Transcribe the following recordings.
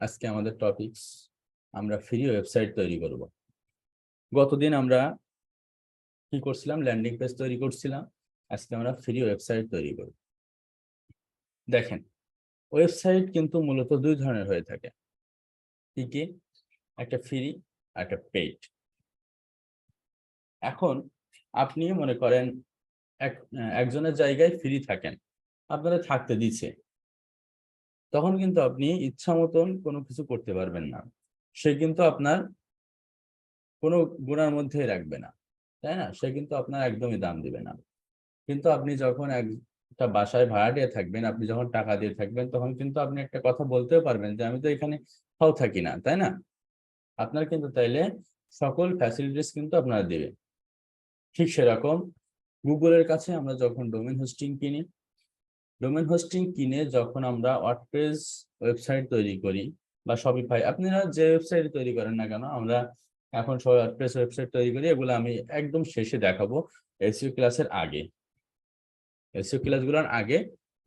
আজকে আমাদের টপিকস আমরা ফ্রি ওয়েবসাইট তৈরি করব। গতদিন আমরা কি করছিলাম, ল্যান্ডিং পেজ তৈরি করছিলাম। আজকে আমরা ফ্রি ওয়েবসাইট তৈরি করব। দেখেন, ওয়েবসাইট কিন্তু মূলত দুই ধরনের হয়ে থাকে। কি কি? একটা ফ্রি, একটা পেইড। এখন আপনি মনে করেন একজনের জায়গায় ফ্রি থাকেন, আপনারা থাকতে দিচ্ছে, তখন কিন্তু আপনি ইচ্ছা মতন কোনো কিছু করতে পারবেন না। সে কিন্তু আপনার কোনো গুণার মধ্যেই রাখবে না, তাই না? সে কিন্তু আপনার একদমই দাম দিবে না। কিন্তু আপনি যখন একটা বাসায় ভাড়াটিয়া থাকবেন, আপনি যখন টাকা দিয়ে থাকবেন, তখন কিন্তু আপনি একটা কথা বলতেও পারবেন যে আমি তো এখানে ফাও থাকি না, তাই না? আপনার কিন্তু তাইলে সকল ফ্যাসিলিটিস কিন্তু আপনারা দিবে। ঠিক সেরকম গুগলের কাছে আমরা যখন ডোমেন হোস্টিং কিনি, ডোমেন হোস্টিং কিনে যখন আমরা ওয়ার্ডপ্রেস ওয়েবসাইট তৈরি করি বা শপিফাই, আপনারা যে ওয়েবসাইট তৈরি করেন না কেন, আমরা এখন সব ওয়ার্ডপ্রেস ওয়েবসাইট তৈরি করি। এগুলো আমি একদম শেষে দেখাবো, এসইও ক্লাসের আগে। এসইও ক্লাসগুলোর আগে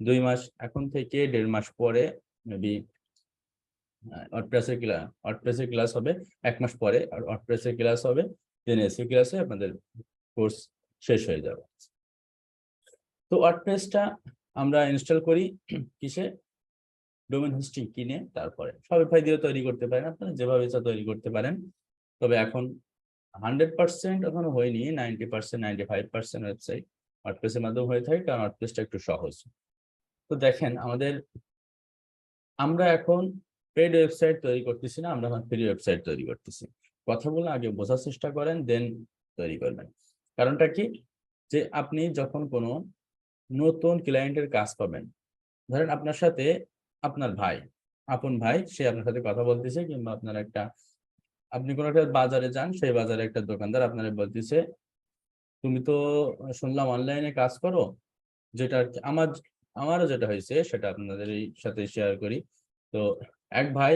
2 মাস, এখন থেকে 1.5 মাস পরে মেবি ওয়ার্ডপ্রেসের ক্লাস হবে। 1 মাস পরে আর ওয়ার্ডপ্রেসের ক্লাস হবে, দেন এসইও ক্লাসে আপনাদের কোর্স শেষ হয়ে যাবে। তো ওয়ার্ডপ্রেসটা আমরা ইনস্টল করি কিসে? ডোমেন হোস্টিং কিনে। তারপরে শপিফাই দিয়ে তৈরি করতে পারেন, আপনারা যেভাবে ইচ্ছা তৈরি করতে পারেন। তবে এখন 100% এখনো হয়নি, 90%, 95% ওয়েবসাইট ওয়ার্ডপ্রেসের মাধ্যমে হয়ে থাকে, কারণ ওয়ার্ডপ্রেসটা একটু সহজ। তো দেখেন, আমরা এখন পেড ওয়েবসাইট তৈরি করতেছি না, আমরা এখন ফ্রি ওয়েবসাইট তৈরি করতেছি। কথাগুলো আগে বোঝার চেষ্টা করেন, দেন তৈরি করবেন। কারণটা কি? যে আপনি যখন কোনো নতুন ক্লায়েন্টের কাজ পাবেন, ধরেন আপনার সাথে আপনার ভাই, আপন ভাই, সে আপনার সাথে কথা বলতেছে, কিংবা আপনি কোনো একটা বাজারে যান, সেই বাজারে একটা দোকানদার আপনারা বলতেছে, তুমি তো শুনলাম অনলাইনে কাজ করো। যেটা আর কি আমারও যেটা হয়েছে সেটা আপনাদের সাথে শেয়ার করি। তো এক ভাই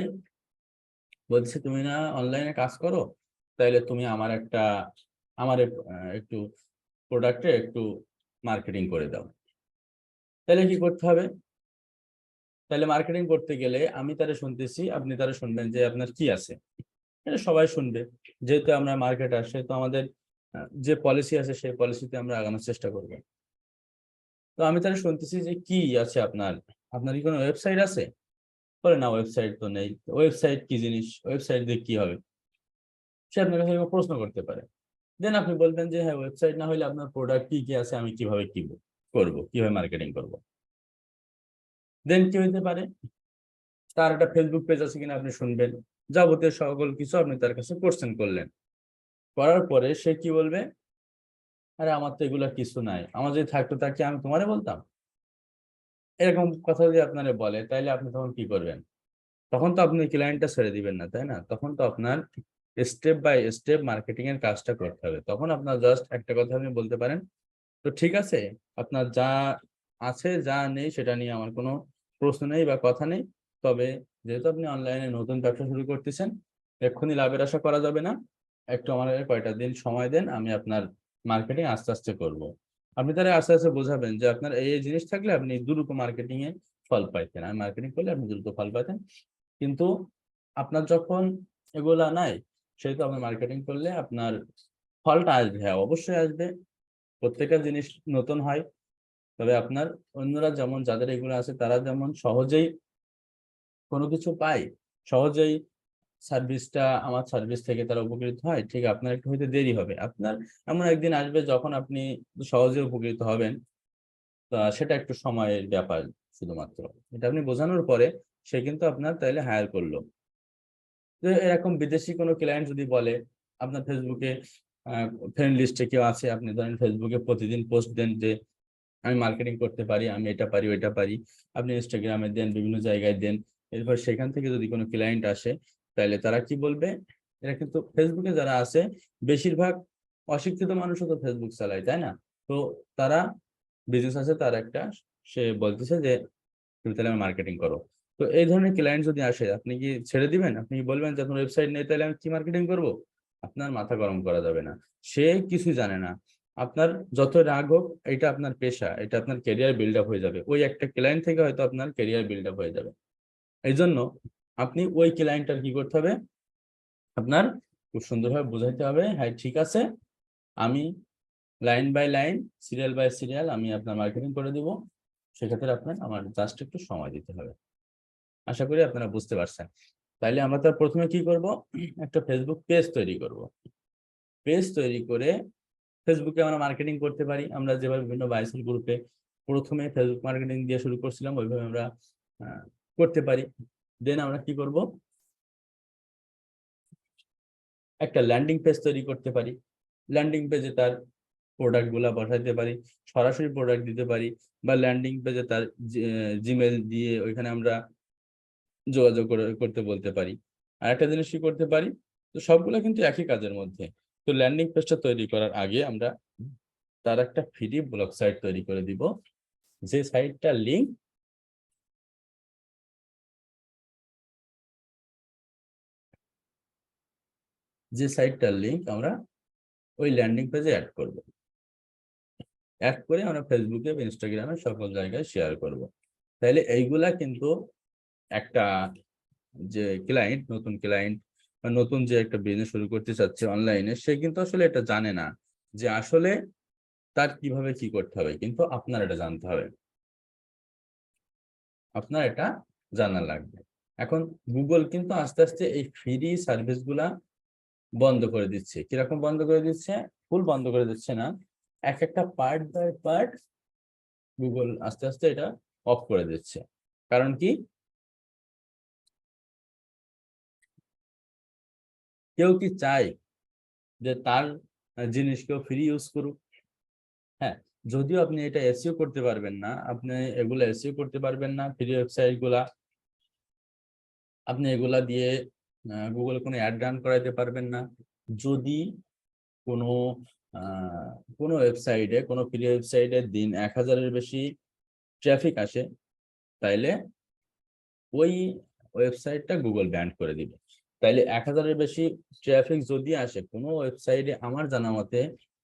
বলছে, তুমি না অনলাইনে কাজ করো, তাইলে তুমি আমার একটু প্রোডাক্টে একটু মার্কেটিং করে দাও। তাহলে কি করতে হবে? তাহলে মার্কেটিং করতে গেলে আমি তারা শুনতেছি, আপনি তারা শুনবেন যে আপনার কি আছে। এটা সবাই শুনবে, যেহেতু আমরা মার্কেটার, সেহেতু আমাদের যে পলিসি আছে সেই পলিসিতে আমরা আগানোর চেষ্টা করবো। তো আমি তারা শুনতেছি যে কি আছে আপনার, আপনার কি কোনো ওয়েবসাইট আছে? বলে না, ওয়েবসাইট তো নেই। ওয়েবসাইট কি জিনিস? ওয়েবসাইট দিয়ে কি হবে? সে আপনার কাছে এরকম প্রশ্ন করতে পারে। দেন আপনি বলবেন যে হ্যাঁ, ওয়েবসাইট না হলে আপনার প্রোডাক্ট কি কি আছে, আমি কিভাবে করবো, কিভাবে মার্কেটিং করব। দেন কি হইতে পারে? তার একটা ফেসবুক পেজ আছে কিনা আপনি শুনবেন, যাবতীয় সকল কিছু আপনি তার কাছে কোশ্চেন করলেন। করার পরে সে কি বলবে? আরে আমার তো এগুলা কিছু নাই, আমার যদি থাকতো তাকে আমি তোমারে বলতাম। এরকম কথা যদি আপনারে বলে, তাইলে আপনি তখন কি করবেন? তখন তো আপনি ক্লায়েন্টটা ছেড়ে দিবেন না, তাই না? তখন তো আপনার স্টেপ বাই স্টেপ মার্কেটিং এর কাজটা করতে হবে। তখন আপনার জাস্ট একটা কথা আপনি বলতে পারেন, তো ঠিক আছে, আপনার যা আছে যা নেই সেটা নিয়ে আমার কোনো প্রশ্ন নেই বা কথা নেই। তবে যেহেতু আপনি অনলাইনে নতুন ব্যবসা শুরু করতেছেন, এক্ষুনি লাভের আশা করা যাবে না। একটু আমাদের কয়টা দিন সময় দেন, আমি আপনার মার্কেটিং আস্তে আস্তে করব। আপনি তারা আস্তে আস্তে বোঝাবেন যে আপনার এই জিনিস থাকলে আপনি দ্রুত মার্কেটিং এ ফল পাইতেন, আমি মার্কেটিং করলে আপনি দ্রুত ফল পাইতেন। কিন্তু আপনার যখন এগুলা নাই, সেহেতু আপনার মার্কেটিং করলে আপনার ফলটা আসবে, হ্যাঁ অবশ্যই আসবে। প্রত্যেকটা জিনিস নতুন হয়। তবে আপনার অন্যরা যেমন, যাদের এগুলো আছে, তারা যেমন সহজেই কোনো কিছু পায়, সহজেই আমার সার্ভিস থেকে তারা উপকৃত হয়, ঠিক আপনার একটু হইতে দেরি হবে। আপনার এমন একদিন আসবে যখন আপনি সহজে উপকৃত হবেন। সেটা একটু সময়ের ব্যাপার শুধুমাত্র। এটা আপনি বোঝানোর পরে সে কিন্তু আপনার তাইলে হায়ার করলো। তো এরকম বিদেশি কোনো ক্লায়েন্ট যদি বলে, আপনার ফেসবুকে ফ্রেন্ড লিস্টে কেউ আছে, আপনি ধরেন ফেসবুকে প্রতিদিন পোস্ট দেন যে আমি মার্কেটিং করতে পারি, আমি এটা পারি, ওইটা পারি। আপনি ইনস্টাগ্রামে দেন, বিভিন্ন জায়গায় দেন। এরপর সেখান থেকে যদি কোনো ক্লায়েন্ট আসে, তাহলে তারা কি বলবে? এরা কিন্তু ফেসবুকে যারা আছে, বেশিরভাগ অশিক্ষিত মানুষও তো ফেসবুক চালায়, তাই না? তো তারা বিজনেস আছে তার একটা, সে বলতেছে যে তুমি তাহলে আমার মার্কেটিং করো। তো এই ধরনের ক্লায়েন্ট যদি আসে, আপনি কি ছেড়ে দিবেন? আপনি কি বলবেন যে আপনার ওয়েবসাইট নেই, তাহলে আমি কি মার্কেটিং করব? আপনার মাথা গরম করা যাবে না। সে কিছু জানে না। আপনার যত রাগ হোক, এটা আপনার পেশা, এটা আপনার ক্যারিয়ার বিল্ড আপ হয়ে যাবে। ওই একটা ক্লায়েন্ট থেকে হয়তো আপনার ক্যারিয়ার বিল্ড আপ হয়ে যাবে। এই জন্য আপনি ওই ক্লায়েন্টটার কি করতে হবে, আপনার খুব সুন্দরভাবে বোঝাইতে হবে, হ্যাঁ ঠিক আছে আমি line by line, serial by serial আমি আপনার মার্কেটিং করে দিব, সেক্ষেত্রে আপনার আমার জাস্ট একটু সময় দিতে হবে। আশা করি আপনারা বুঝতে পারছেন। তাইলে আমরা তার প্রথমে কি করব, একটা ফেসবুক পেজ তৈরি করব। পেজ তৈরি করে ফেসবুকে আমরা মার্কেটিং করতে পারি। আমরা যেভাবে বিভিন্ন বাইসেল গ্রুপে প্রথমে ফেসবুক মার্কেটিং দিয়ে শুরু করছিলাম, ওইভাবে আমরা করতে পারি। দেন আমরা কি করব, একটা ল্যান্ডিং পেজ তৈরি করতে পারি। ল্যান্ডিং পেজে তার প্রোডাক্ট গুলা বসাইতে পারি, সরাসরি প্রোডাক্ট দিতে পারি, বা ল্যান্ডিং পেজে তার জিমেল দিয়ে ওইখানে আমরা যোগাযোগ করতে বলতে পারি। আর একটা জিনিস কি করতে পারি, তো সবগুলো কিন্তু একই কাজের মধ্যে। তো ল্যান্ডিং পেজটা তৈরি করার আগে আমরা তার একটা ফ্রি ব্লগ সাইট তৈরি করে দিব, যে সাইটটার লিঙ্ক আমরা ওই ল্যান্ডিং পেজে অ্যাড করব। অ্যাড করে আমরা ফেসবুকে বা ইনস্টাগ্রামে সকল জায়গায় শেয়ার করব। তাহলে এইগুলা কিন্তু একটা যে ক্লায়েন্ট, নতুন ক্লায়েন্ট বা নতুন যে একটা বিজনেস শুরু করতে চাচ্ছে অনলাইনে, সে কিন্তু আসলে এটা জানে না যে আসলে তার কিভাবে কি করতে হবে, কিন্তু আপনার এটা জানতে হবে, আপনার এটা জানা লাগবে। এখন গুগল কিন্তু আস্তে আস্তে এই ফ্রি সার্ভিস গুলা বন্ধ করে দিচ্ছে। কিরকম বন্ধ করে দিচ্ছে, ফুল বন্ধ করে দিচ্ছে না, এক একটা পার্ট বাই পার্ট গুগল আস্তে আস্তে এটা অফ করে দিচ্ছে। কারণ কি, কেউ কি চায় যে তার জিনিস কেউ ফ্রি ইউজ করুক? হ্যাঁ, যদিও আপনি এটা এসইও করতে পারবেন না, আপনি এগুলা এসইও করতে পারবেন না, ফ্রি ওয়েবসাইট গুলা আপনি এগুলা দিয়ে গুগলে কোনো অ্যাড রান করাইতে পারবেন না। যদি কোনো কোনো ওয়েবসাইটে, কোনো ফ্রি ওয়েবসাইটে দিন 1000-এর বেশি ট্রাফিক আসে, তাইলে ওই ওয়েবসাইটটা গুগল ব্যান করে দিবে। তাইলে 1000-এর বেশি ট্রাফিক যদি আসে কোনো ওয়েবসাইটে, আমার জানা মতে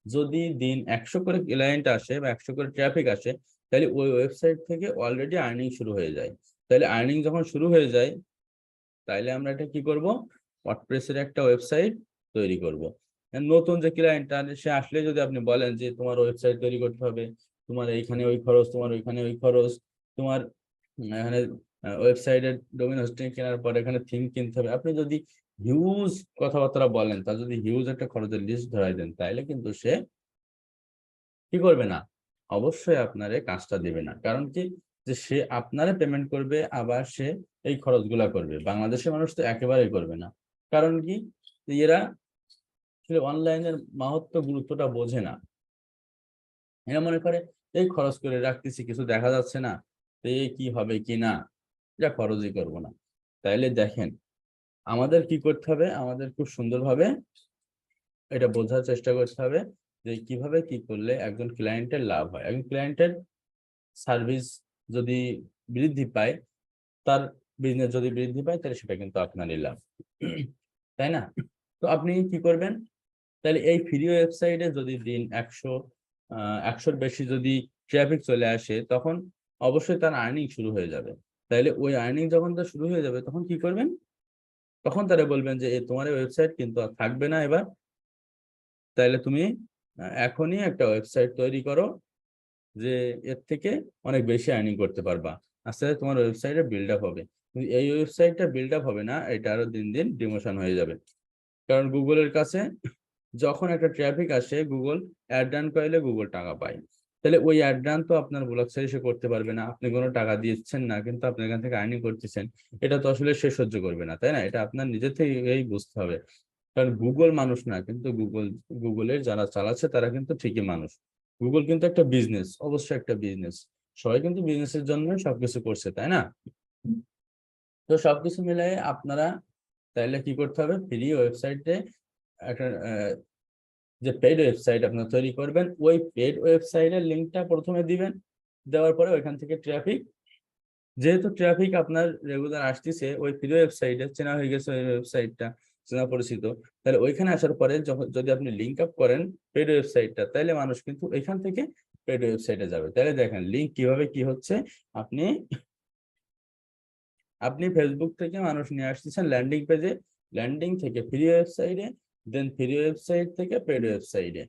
যদি দিন 100 করে ক্লায়েন্ট আসে বা 100 করে ট্রাফিক আসে, তাহলে ওই ওয়েবসাইট থেকে অলরেডি আর্নিং শুরু হয়ে যায়। তাহলে আর্নিং যখন শুরু হয়ে যায়, তাইলে আমরা এটা কি করব, ওয়ার্ডপ্রেসের একটা ওয়েবসাইট তৈরি করব। নতুন যে ক্লায়েন্ট সে আসলে যদি আপনি বলেন যে তোমার ওয়েবসাইট তৈরি করতে হবে, তোমার এইখানে ওই খরচ, তোমার ওইখানে ওই খরচ, তোমার এখানে ওয়েবসাইটের ডোমেইন হোস্টিং কেনার পর এখানে থিম কিনতে হবে, আপনি যদি হিউজ কথাবার্তা বলেন, তার যদি হিউজ একটা খরচের লিস্ট ধরাই দেন, তাইলে কিন্তু সে কি করবে না, অবশ্যই আপনারে কাজটা দেবে না। কারণ কি, যে সে আপনারে পেমেন্ট করবে, আবার সে এই খরচগুলা করবে। বাংলাদেশের মানুষ তো একেবারেই করবে না। কারণ কি, এরা আসলে অনলাইনের মাহাত্ম্য গুরুত্বটা বোঝে না। এরা মনে করে এই খরচ করে রাখতেছি, কিছু দেখা যাচ্ছে না, তো এই কি হবে কি না, এটা খরচই করবো না। তাইলে দেখেন, আমাদের কি করতে হবে, আমাদের খুব সুন্দরভাবে এটা বোঝার চেষ্টা করতে হবে যে কিভাবে কি করলে একজন ক্লায়েন্টের লাভ হয়। একজন ক্লায়েন্টের সার্ভিস যদি বৃদ্ধি পায়, তার বিজনেস যদি বৃদ্ধি পায়, তাহলে সেটা কিন্তু আপনারই লাভ, তাই না? তো আপনি কি করবেন, তাহলে এই ফ্রি ওয়েবসাইটে যদি দিন 100-র বেশি যদি ট্রাফিক চলে আসে, তখন অবশ্যই তার আর্নিং শুরু হয়ে যাবে। তাইলে ওই আর্নিং যখন তার শুরু হয়ে যাবে, তখন কি করবেন, তখন তারা বলবেন যে তোমার ওয়েবসাইট কিন্তু আর থাকবে না এবার, তাইলে তুমি এখনই একটা ওয়েবসাইট তৈরি করো, যে এর থেকে অনেক বেশি আর্নিং করতে পারবা। আস্তে আস্তে তোমার ওয়েবসাইটে বিল্ড আপ হবে। কিন্তু এই ওয়েবসাইটটা বিল্ড আপ হবে না, এটা আরো দিন দিন ডিমোশন হয়ে যাবে। কারণ গুগলের কাছে যখন একটা ট্রাফিক আসে, গুগল অ্যাড রান করলে গুগল টাকা পায়। তাহলে ওই অ্যাড রান তো আপনার ব্লগ সাইটে সে করতে পারবে না, আপনি কোনো টাকা দিচ্ছেন না, কিন্তু আপনি এখান থেকে আর্নিং করতেছেন। এটা তো আসলে সে সহ্য করবে না, তাই না? এটা আপনার নিজের থেকেই বুঝতে হবে। কারণ গুগল মানুষ না, কিন্তু গুগলের যারা চালাচ্ছে তারা কিন্তু ঠিকই মানুষ। গুগল কিন্তু একটা বিজনেস, অবশ্যই একটা বিজনেস। সবাই কিন্তু বিজনেসের জন্য সবকিছু করছে, তাই না? তো সবকিছু মিলাই আপনারা তাইলে কি করতে হবে, ফ্রি ওয়েবসাইটে একটা যে পেইড ওয়েবসাইট আপনারা তৈরি করবেন, ওই পেইড ওয়েবসাইটের লিঙ্কটা প্রথমে দিবেন। দেওয়ার পরে ওইখান থেকে ট্রাফিক, যেহেতু ট্রাফিক আপনার রেগুলার আসতেছে, ওই ফ্রি ওয়েবসাইটে চেনা হয়ে গেছে, ওই ওয়েবসাইটটা চেনা পরিচিত, তাহলে ওইখানে আসার পরে যখন যদি আপনি লিঙ্ক আপ করেন পেইড ওয়েবসাইটটা, তাহলে মানুষ কিন্তু ওইখান থেকে পেইড ওয়েবসাইটে যাবে। তাহলে দেখেন লিঙ্ক কিভাবে কি হচ্ছে, আপনি আপনি ফেসবুক থেকে মানুষ নিয়ে আসতেছেন ল্যান্ডিং পেজে, ল্যান্ডিং থেকে ফ্রি ওয়েবসাইটে, দেন ফ্রি ওয়েবসাইট থেকে পেড ওয়েবসাইটে।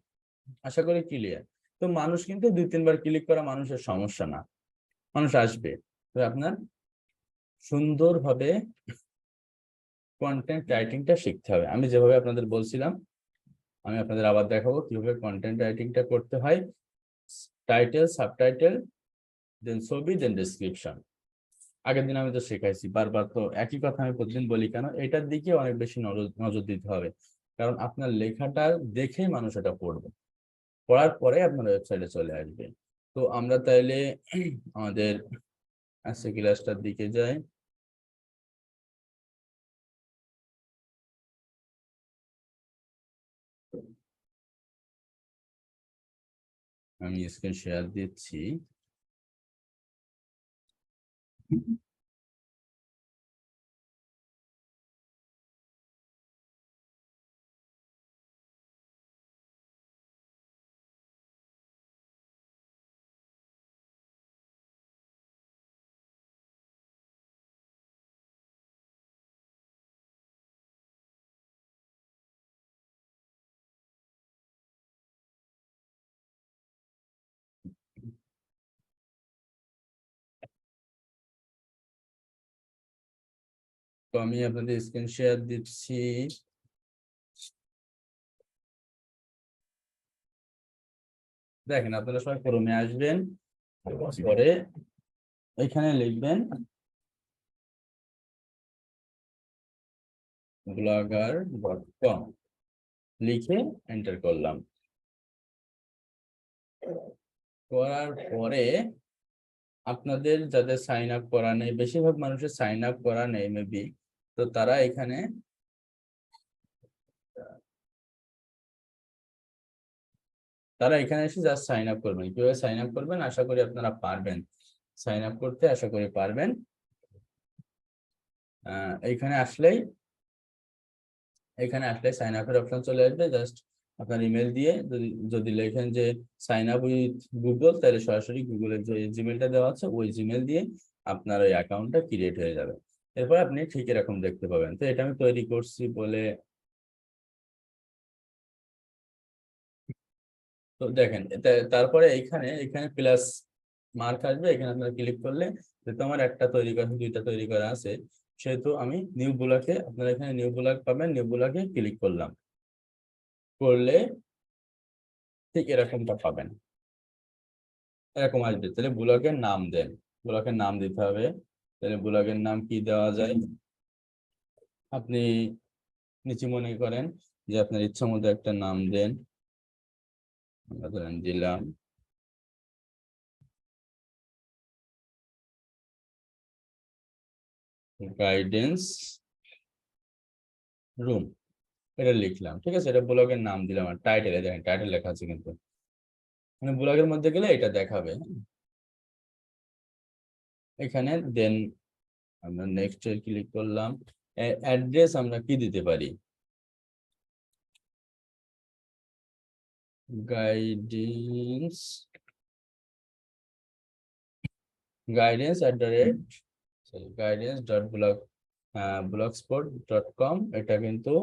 আশা করি ক্লিয়ার। তো মানুষ কিন্তু 2-3 বার ক্লিক করা মানুষের সমস্যা না, মানুষ আসবে। তো আপনার সুন্দরভাবে কন্টেন্ট রাইটিংটা শিখতে হবে। আমি যেভাবে আপনাদের বলছিলাম, আমি আপনাদের আবার দেখাবো কিভাবে কন্টেন্ট রাইটিংটা করতে হয়। টাইটেল, সাবটাইটেল, দেন ছবি, দেন ডেসক্রিপশন। আগের দিন আমি তো শেখাইছি, বারবার তো একই কথা আমি প্রতিদিন বলি কেন, এটার দিকে অনেক বেশি নজর দিতে হবে। কারণ আপনার লেখাটা দেখেই মানুষ এটা পড়বে, পড়ার পরে আপনার ওয়েবসাইটে চলে আসবে। তো আমরা তাইলে আমাদের আজকে ক্লাসটার দিকে যাই। আমি স্ক্রিন শেয়ার দিচ্ছি। তো আমি আপনাদের স্ক্রিন শেয়ার দিচ্ছি। দেখেন, আপনারা সবাই ক্রমে আসবেন, পরে এখানে লিখবেন blogger.com, লিখে এন্টার করলাম। করার পরে আপনাদের যাদের সাইন আপ করা নেই, বেশিরভাগ মানুষের সাইন আপ করা নেই মেবি, তো তারা এখানে এসে জাস্ট সাইন আপ করবেন। কিভাবে সাইন আপ করবেন আশা করি আপনারা পারবেন, সাইন আপ করতে আশা করি পারবেন। এইখানে আসলেই সাইন আপের অপশন চলে আসবে। জাস্ট আপনার ইমেল দিয়ে যদি যদি লেখেন যে সাইন আপ উইথ গুগল, তাহলে সরাসরি গুগলের যে জিমেলটা দেওয়া আছে ওই জিমেল দিয়ে আপনার ওই অ্যাকাউন্টটা ক্রিয়েট হয়ে যাবে। এরপর আপনি ঠিক এরকম দেখতে পাবেন। তো এটা আমি তৈরি করছি বলে, তো দেখেন তারপরে এখানে এখানে প্লাস মার্ক আসবে, এখানে আপনারা ক্লিক করলে, যেহেতু আমার একটা তৈরি করা, 2টা তৈরি করা আছে, সেহেতু আমি নিউ ব্লকে, আপনারা এখানে নিউ ব্লক পাবেন, নিউ ব্লকে ক্লিক করলাম, করলে ঠিক এরকমটা পাবেন, এরকম আসবে। তাহলে ব্লগের নাম দেন, ব্লগের নাম দিতে হবে। তাহলে ব্লগের নাম কি দেওয়া যায়, আপনি নিচে মনে করেন যে আপনার ইচ্ছা মতো একটা নাম দেন। আমরা ধরেন দিলাম গাইডেন্স রুম, এটা লিখলাম, ঠিক আছে। এটা ব্লগের নাম দিলাম। আর টাইটেলে দেখেন, টাইটেল লেখা আছে কিন্তু, মানে ব্লগের মধ্যে গেলে এটা দেখাবে। এখানে দেন আমরা নেক্সট এ ক্লিক করলাম। অ্যাড্রেস আমরা কি দিতে পারি, গাইডেন্স guidance@blogspot.com, এটা কিন্তু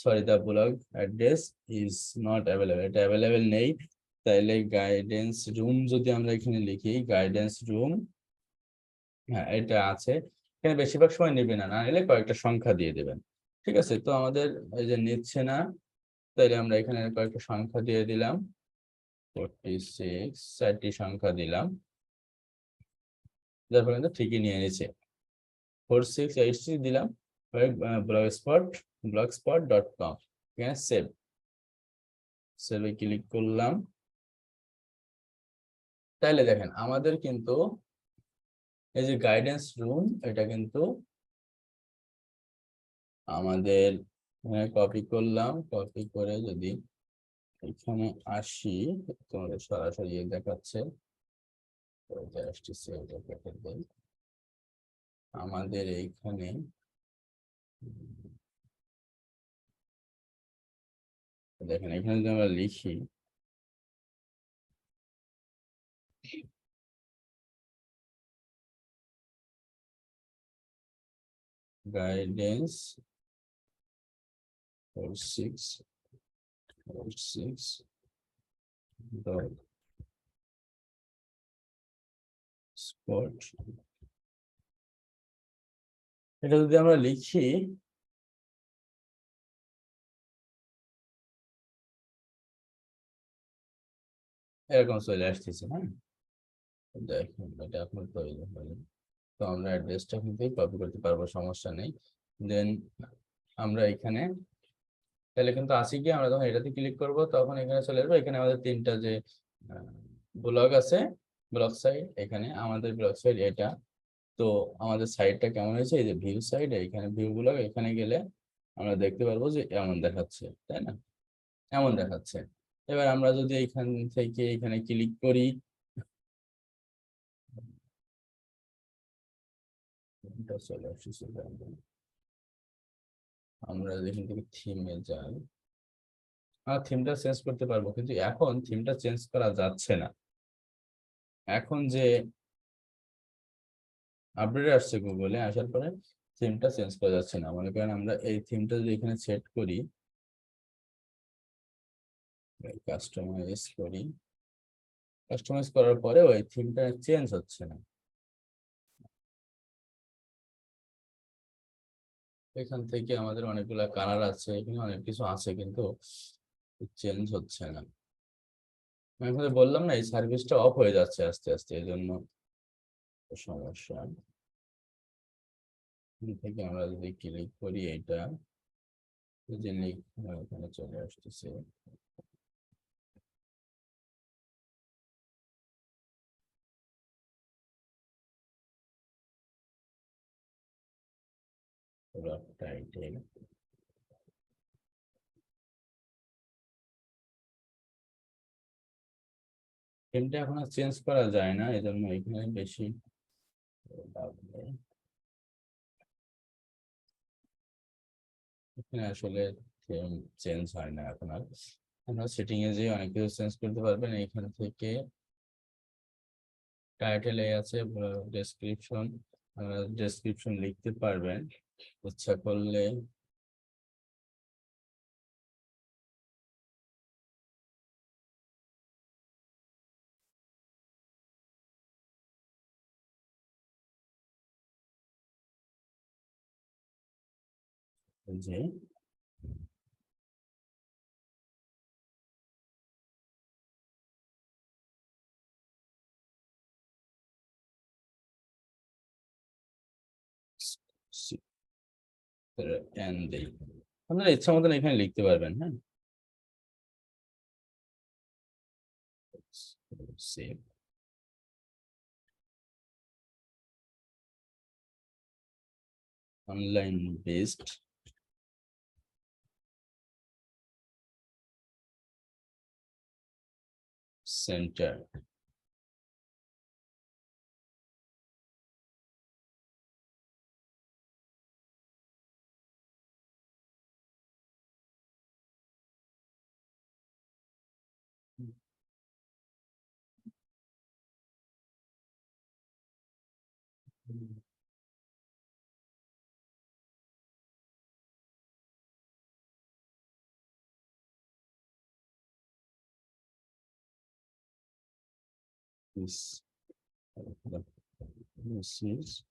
sorry, the blog address is not available, এটা অ্যাভেলেবেল নেই। তাইলে গাইডেন্স রুম যদি আমরা এখানে লিখি, গাইডেন্স রুম, হ্যাঁ এটা আছে। এখানে বেশিরভাগ সময় নেবে না, না নিলে কয়েকটা সংখ্যা দিয়ে দেবেন, ঠিক আছে। তো আমাদের এই যে নিচ্ছে না, তাইলে আমরা এখানে কয়েকটা সংখ্যা দিয়ে দিলাম, 46, 4টি সংখ্যা দিলাম, যার ফলে কিন্তু ঠিকই নিয়ে নিচ্ছে। 4686 দিলাম, blogspot.com, এখানে সেভে ক্লিক করলাম। তাইলে দেখেন আমাদের কিন্তু এই যে গাইডেন্স রুম, এটা কিন্তু আমাদের কপি করলাম, কপি করে যদি এখানে আসি, তোমাদের সরাসরি দেখাচ্ছে, আমাদের এইখানে দেখেন, এখানে যদি আমরা লিখি guidance 46 dot spot। এটা যদি আমরা লিখি এরকম চলে আসতেছে। হ্যাঁ, দেখুন এটা আপনার প্রয়োজন হলে তো আমরা অ্যাড্রেসটা কিন্তু কপি করতে পারবো, সমস্যা নেই। দেন আমরা এখানে তাহলে কিন্তু আসি কি, আমরা যখন এটাতে ক্লিক করব তখন এখানে চলে আসবো। এখানে আমাদের তিনটা যে ব্লগ আছে, ব্লগ সাইট, এখানে আমাদের ব্লগ সাইট এটা। তো আমাদের সাইটটা কেমন হয়েছে, এই যে ভিউ সাইট, এখানে ভিউ ব্লগ, এখানে গেলে আমরা দেখতে পারবো যে এমন দেখাচ্ছে, তাই না? এমন দেখাচ্ছে। এবার আমরা যদি এখান থেকে এখানে ক্লিক করি, চলে আসছে, আমরা এখান থেকে থিমে যাই, থিমটা চেঞ্জ করতে পারবো, কিন্তু এখন থিমটা চেঞ্জ করা যাচ্ছে না। এখন যে আপডেট আসছে গুগলে, আসার পরে থিমটা চেঞ্জ করা যাচ্ছে না। মনে করেন আমরা এই থিমটা যদি এখানে সেট করি, কাস্টমাইজ করি, কাস্টমাইজ করার পরে ওই থিমটা চেঞ্জ হচ্ছে না। এখান থেকে আমাদের অনেকগুলা কালার আছে, এখানে অনেক কিছু আছে, কিন্তু চেঞ্জ হচ্ছে না। আমি আপনাদের বললাম না, এই সার্ভিসটা অফ হয়ে যাচ্ছে আস্তে আস্তে, এই জন্য সমস্যা। থেকে আমরা যদি ক্লিক করি, এইটা যে লিঙ্ক এখানে চলে আসতেছে, টাইটেল, থিমটা এখন আর চেঞ্জ করা যায় না, এই জন্য এখানে বেশি এখানে আসলে থিম চেঞ্জ হয় না এখন আর। আপনারা সেটিং এ যেয়ে অনেক কিছু চেঞ্জ করতে পারবেন। এখান থেকে টাইটেলে আছে ডেসক্রিপশন, ডেসক্রিপশন লিখতে পারবেন ইচ্ছা করলে। যে আপনারা ইচ্ছা মতন এখানে লিখতে পারবেন। হ্যাঁ, save, online based centre, this is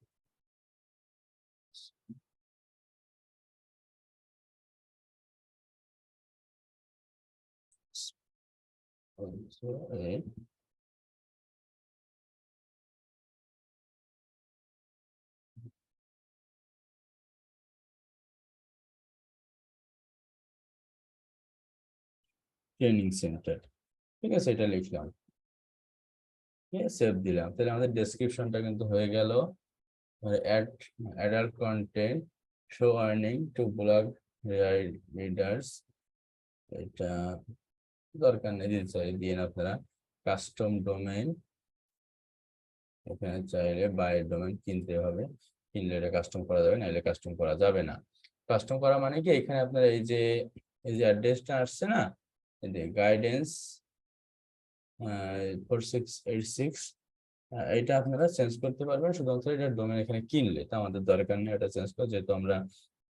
also a training centre. ঠিক আছে, এটা লিখলাম, সেভ দিলাম। তাহলে আমাদের ডেসক্রিপশনটা কিন্তু হয়ে গেল। Ad adult content, show earning to blog readers, এটা দরকার নেই, দিতে চাই দিয়ে আপনারা কাস্টম ডোমেইন, এখানে চাইলে বাইরের ডোমেইন কিনতে হবে, কিনলে এটা কাস্টম করা যাবে, না এলে কাস্টম করা যাবে না। কাস্টম করা মানে কি, এখানে আপনার এই যে অ্যাড্রেসটা আসছে না, এই যে গাইডেন্স 4686 এটা আপনারা চেঞ্জ করতে পারবেন শুধুমাত্র এটা ডোমেন এখানে কিনলে, তো আমাদের দরকার নেই এটা চেঞ্জ করা, যেহেতু আমরা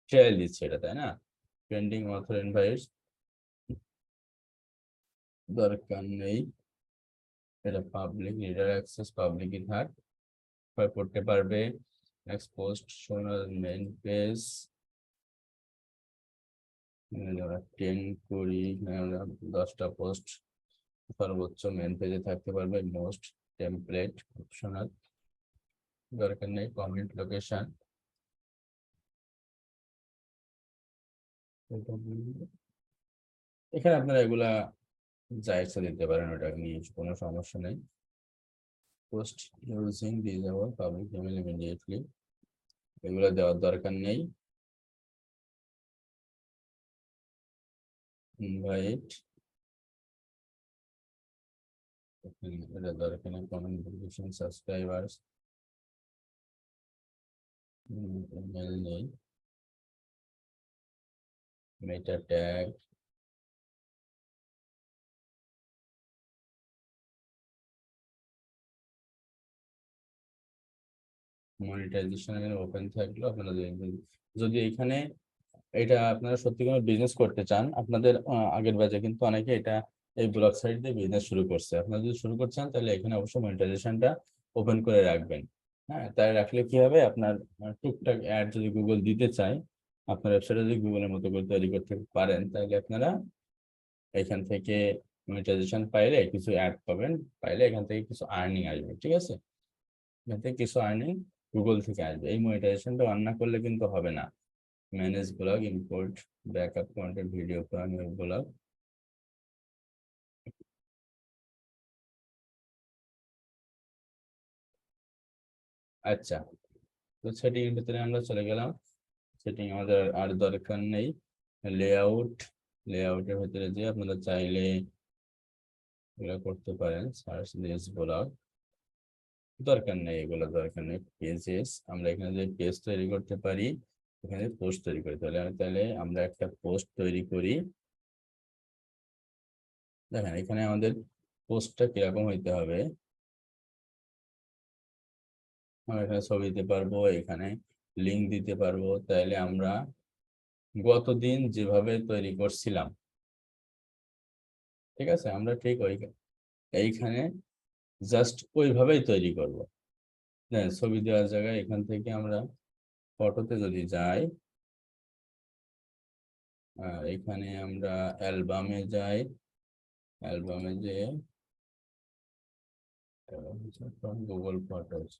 ট্রায়াল দিচ্ছি এটা, তাই না? ট্রেন্ডিং অথর ইনভাইটস দরকার নেই, এটা পাবলিক রিডার অ্যাক্সেস পাবলিক ইনহার পড়তে পারবে। নেক্সট পোস্ট শোনার মেইন পেজ আমরা 10 করি, আমরা 10টা পোস্ট সর্বোচ্চ মেন পেজে থাকতে পারবে। মোস্ট টেমপ্লেট অপশনাল দরকার নেই। কমেন্ট লোকেশন এখানে আপনারা এগুলা যা ইচ্ছা দিতে পারেন, ওটা নিয়ে কোনো সমস্যা নেই। Post using this our public email immediately এগুলো দেওয়ার দরকার নেই। ইনভাইট এটা দরকার নেই। কমেন্ট নোটিফিকেশন সাবস্ক্রাইবার্স ইমেল নেই। মেটা ট্যাগ মনিটাইজেশন এখানে ওপেন থাকলো। আপনারা যদি এখানে এটা আপনারা সত্যি কোনো বিজনেস করতে চান, আপনাদের আগের ব্যাচে কিন্তু অনেকে এটা এই ব্লগ সাইট দিয়ে বিজনেস শুরু করছে। আপনারা যদি শুরু করছেন তাহলে এখানে অবশ্যই মনিটাইজেশনটা ওপেন করে রাখবেন। হ্যাঁ, তাই রাখলে কি হবে, আপনার টুকটাক অ্যাড যদি গুগল দিতে চায়, আপনার ওয়েবসাইটে যদি গুগলের মতো করে তৈরি করতে পারেন, তাহলে আপনারা এখান থেকে মনিটাইজেশন পাইলে কিছু অ্যাড পাবেন, পাইলে এখান থেকে কিছু আর্নিং আসবে। ঠিক আছে, এখান থেকে কিছু আর্নিং গুগল থেকে আসবে। এই মনিটাইজেশনটা অন না করলে কিন্তু হবে না। Manage blog import backup content video blog. আচ্ছা, তো সেটিং এর ভিতরে আমরা চলে গেলাম। সেটিং আমাদের আর দরকার নেই। লেআউট লেআউটের ভিতরে যে আপনারা চাইলে এগুলো করতে পারেন। সার্চ দিস ব্লগ দরকার নেই, এগুলো দরকার নেই। পেজেস আমরা এখানে যে পেজ তৈরি করতে পারি, এখানে পোস্ট তৈরি করি। তাহলে আমরা একটা পোস্ট তৈরি করি। দেখেন এখানে আমাদের পোস্টটা কিরকম হইতে হবে। আমরা এখানে ছবি দিতে পারবো, এখানে লিঙ্ক দিতে পারবো। তাইলে আমরা গতদিন যেভাবে তৈরি করছিলাম, ঠিক আছে, আমরা ঠিক এইখানে জাস্ট ওইভাবেই তৈরি করব। হ্যাঁ, ছবি দেওয়ার জায়গায় এখান থেকে আমরা ফটোতে যদি যাই, এখানে আমরা অ্যালবামে যাই। অ্যালবামে যে গুগল ফটোস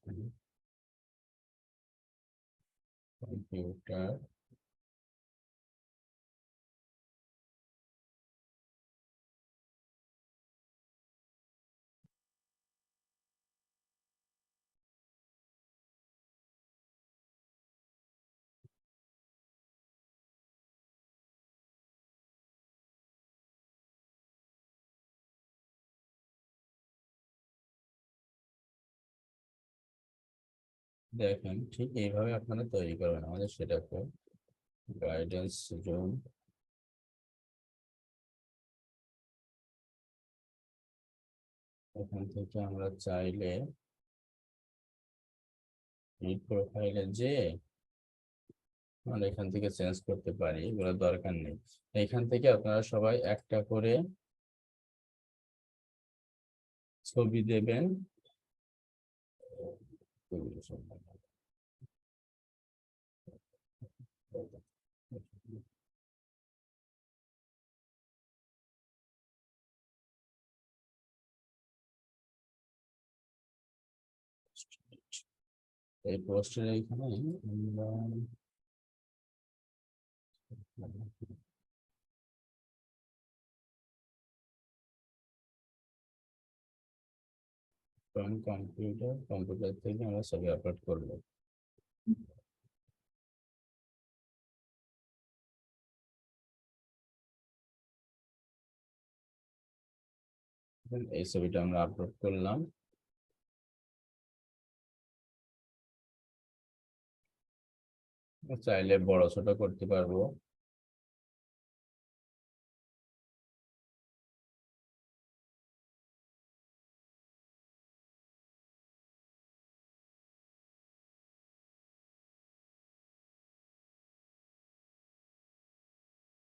কম্পিউটার দেখেন ঠিক এইভাবে আপনারা তৈরি করবেন। আমাদের সেটা গাইডেন্স জোন এখান থেকে আমরা চাইলে এই প্রোফাইলে যে আমরা এখান থেকে চেঞ্জ করতে পারি, এগুলো দরকার নেই। এখান থেকে আপনারা সবাই একটা করে ছবি দেবেন। এই পোস্টের এইখানে আমরা কম্পিউটার থেকে আমরা ছবি আপলোড করবো। এই ছবিটা আমরা আপলোড করলাম। চাইলে বড় ছোট করতে পারবো।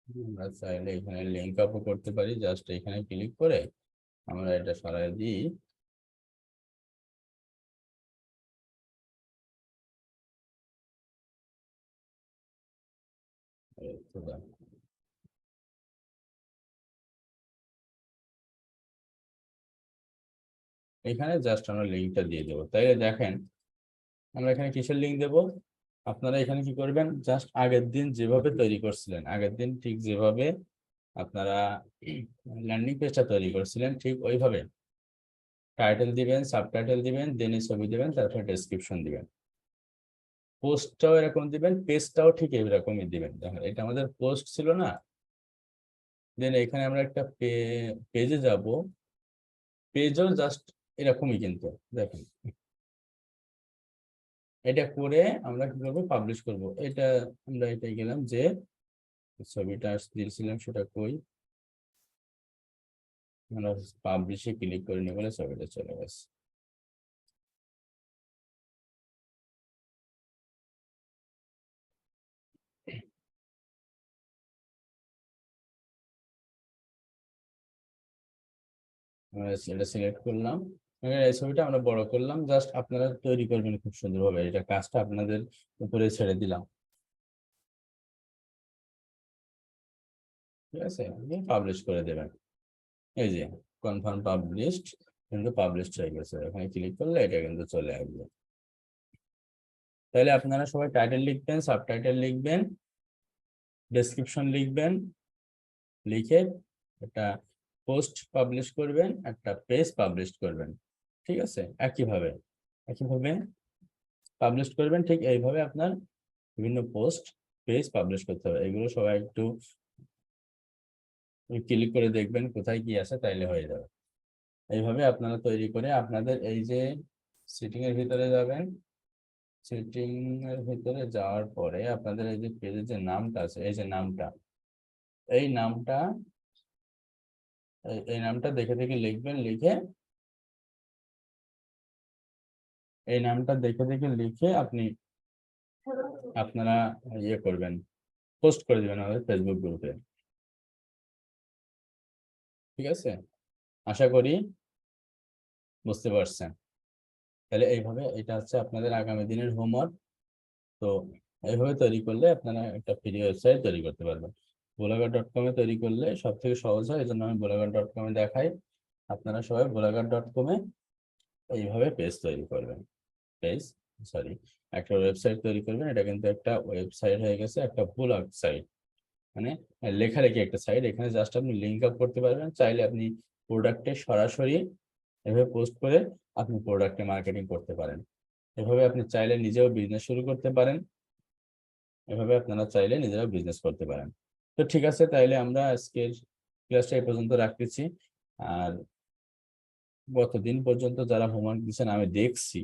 আমরা চাইলে এখানে লিঙ্ক আপও করতে পারি, জাস্ট এখানে ক্লিক করে আমরা এটা সরাই দিই। এখানে জাস্ট আমরা লিঙ্কটা দিয়ে দেবো। তাইলে দেখেন আমরা এখানে কিসের লিঙ্ক দেব, আপনারা এখানে কি করবেন, জাস্ট আগের দিন যেভাবে তৈরি করছিলেন, আগের দিন ঠিক যেভাবে আপনারা ল্যান্ডিং পেজটা তৈরি করছিলেন ঠিক ওইভাবে টাইটেল দিবেন, সাবটাইটেল দিবেন, দেন ছবি দিবেন, তারপর ডেসক্রিপশন দিবেন। পোস্টটাও এরকম দিবেন, পেজটাও ঠিক এরকমই দিবেন। দেখেন এটা আমাদের পোস্ট ছিল না, দেন এখানে আমরা একটা পেজে যাব, পেজও জাস্ট এরকমই কিন্তু দেখেন। এটা করে আমরা কি করবো, পাবলিশ করব। এটা আমরা এটাই গেলাম যে ছবিটা দিয়েছিলাম সেটা কই, আমরা পাবলিশে ক্লিক করে নিয়ে বলে ছবিটা চলে গেছে। আমরা এটা সিলেক্ট করলাম, এই ছবিটা আমরা বড় করলাম, জাস্ট আপনারা তৈরি করবেন খুব সুন্দরভাবে। এটা কাজটা আপনাদের উপরে ছেড়ে দিলাম, ঠিক আছে, পাবলিশ করে দেবেন। এই যে কনফার্ম পাবলিশড, কিন্তু পাবলিশড হয়ে গেছে। এখানে ক্লিক করলে এটা কিন্তু চলে আসবে। তাহলে আপনারা সবাই টাইটেল লিখবেন, সাবটাইটেল লিখবেন, ডেসক্রিপশন লিখবেন, লিখে একটা পোস্ট পাবলিশ করবেন, একটা পেজ পাবলিশ করবেন, ঠিক আছে। একইভাবে পাবলিশ করবেন, ঠিক এইভাবে আপনার বিভিন্ন পোস্ট পেজ পাবলিশ করতে হবে। এগুলো সবাই একটু ক্লিক করে দেখবেন কোথায় কি আছে, তাইলে হয়ে যাবে। এইভাবে আপনারা তৈরি করে আপনাদের এই যে সেটিং এর ভিতরে যাবেন, সেটিং এর ভিতরে যাওয়ার পরে আপনাদের এই যে পেজের যে নামটা আছে, এই যে নামটা, এই নামটা এই নামটা দেখে দেখে লিখবেন, লিখে এই নামটা দেখে দেখে লিখে আপনারা ইয়ে করবেন, পোস্ট করে দিবেন আমাদের ফেসবুক গ্রুপে, ঠিক আছে। আশা করি বুঝতে পারছেন। তাহলে এইভাবে এটা হচ্ছে আপনাদের আগামী দিনের হোমওয়ার্ক। তো এইভাবে তৈরি করলে আপনারা একটা ফ্রি ওয়েবসাইট তৈরি করতে পারবেন। blogger.com-এ তৈরি করলে সব থেকে সহজ হয়, এই জন্য আমি blogger.com-এ দেখাই। আপনারা সবাই blogger.com-এ এইভাবে পেজ তৈরি করবেন, পেজ সরি একটা ওয়েবসাইট তৈরি করবেন। এটা কিন্তু একটা ওয়েবসাইট হয়ে গেছে, একটা ব্লগ সাইট, মানে লেখালেখি একটা সাইট। এখানে জাস্ট আপনি লিঙ্ক আপ করতে পারবেন, চাইলে আপনি প্রোডাক্টে সরাসরি এভাবে পোস্ট করে আপনি প্রোডাক্টে মার্কেটিং করতে পারেন। এভাবে আপনি চাইলে নিজেও বিজনেস শুরু করতে পারেন, এভাবে আপনারা চাইলে নিজেরাও বিজনেস করতে পারেন। তো ঠিক আছে, তাইলে আমরা আজকের ক্লাসটা এই পর্যন্ত রাখতেছি। আর গতদিন পর্যন্ত যারা হোমওয়ার্ক দিচ্ছেন আমি দেখছি,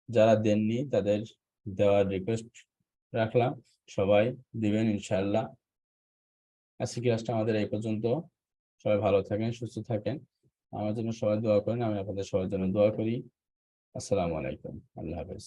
যারা দেননি তাদের দেওয়ার রিকোয়েস্ট রাখলাম, সবাই দিবেন ইনশাআল্লাহ। আজকের ক্লাসটা আমাদের এই পর্যন্ত। সবাই ভালো থাকেন, সুস্থ থাকেন, আমার জন্য সবাই দোয়া করেন, আমি আপনাদের সবার জন্য দোয়া করি। আসসালামু আলাইকুম, আল্লাহ হাফেজ।